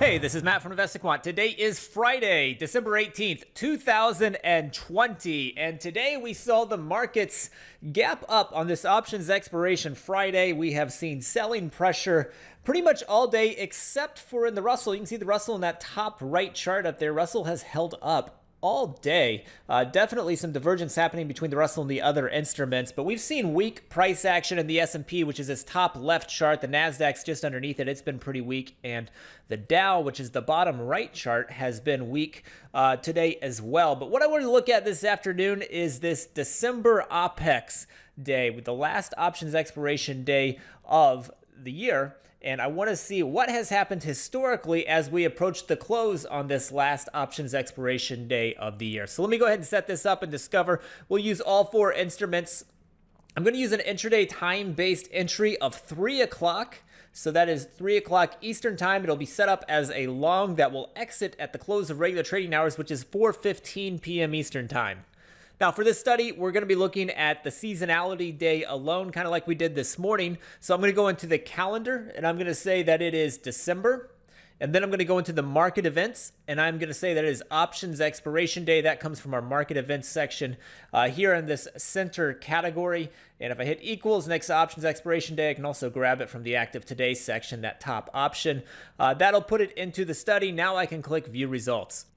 Hey, this is Matt from InvestiQuant. Today is Friday, December 18th, 2020. And today we saw the markets gap up on this options expiration Friday. We have seen selling pressure pretty much all day except for in the Russell. You can see the Russell in that top right chart up there. Russell has held up all day. Definitely some divergence happening between the Russell and the other instruments, but we've seen weak price action in the S&P, which is its top left chart. The Nasdaq's just underneath it. It's been pretty weak, and the Dow, which is the bottom right chart, has been weak today as well. But what I want to look at this afternoon is this December opex day, with the last options expiration day of the year. And I want to see what has happened historically as we approach the close on this last options expiration day of the year. So let me go ahead and set this up and discover. We'll use all four instruments. I'm going to use an intraday time-based entry of 3 o'clock. So that is 3 o'clock Eastern time. It'll be set up as a long that will exit at the close of regular trading hours, which is 4:15 p.m. Eastern time. Now, for this study, we're going to be looking at the seasonality day alone, kind of like we did this morning. So I'm going to go into the calendar, and I'm going to say that it is December. And then I'm going to go into the market events, and I'm going to say that it is options expiration day. That comes from our market events section here in this center category. And if I hit equals next to options expiration day, I can also grab it from the active today section, that top option. That'll put it into the study. Now I can click view results.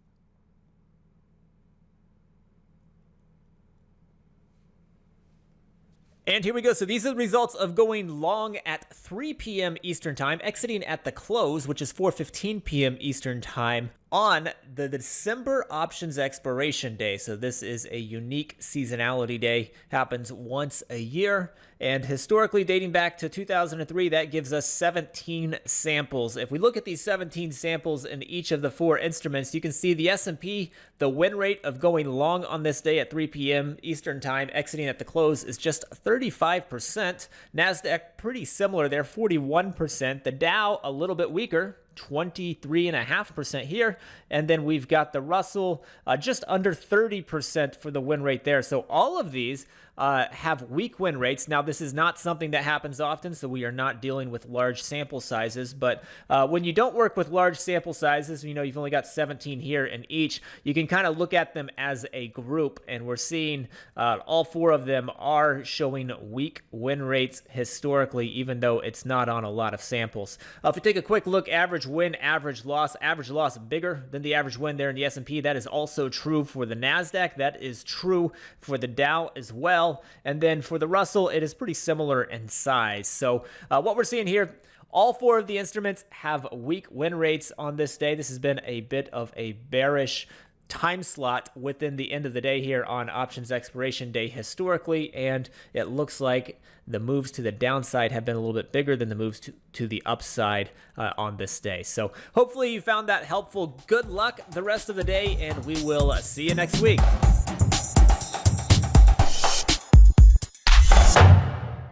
And here we go. So these are the results of going long at 3 p.m. Eastern time, exiting at the close, which is 4:15 p.m. Eastern time on the December options expiration day. So this is a unique seasonality day, happens once a year. And historically, dating back to 2003, that gives us 17 samples. If we look at these 17 samples in each of the four instruments, you can see the S&P, the win rate of going long on this day at 3 p.m. Eastern time, exiting at the close, is just 35%. NASDAQ, pretty similar there, 41%. The Dow, a little bit weaker, 23.5% here. And then we've got the Russell just under 30% for the win rate there. So all of these have weak win rates. Now, this is not something that happens often, so we are not dealing with large sample sizes. But when you don't work with large sample sizes, you know, you've only got 17 here in each, you can kind of look at them as a group. And we're seeing all four of them are showing weak win rates historically, even though it's not on a lot of samples. If we take a quick look, average win, average loss bigger than the average win there in the S&P. That is also true for the NASDAQ. That is true for the Dow as well. And then for the Russell, it is pretty similar in size. So what we're seeing here, all four of the instruments have weak win rates on this day. This has been a bit of a bearish time slot within the end of the day here on options expiration day historically, and it looks like the moves to the downside have been a little bit bigger than the moves to the upside on this day. So hopefully you found that helpful. Good luck the rest of the day, and we will see you next week.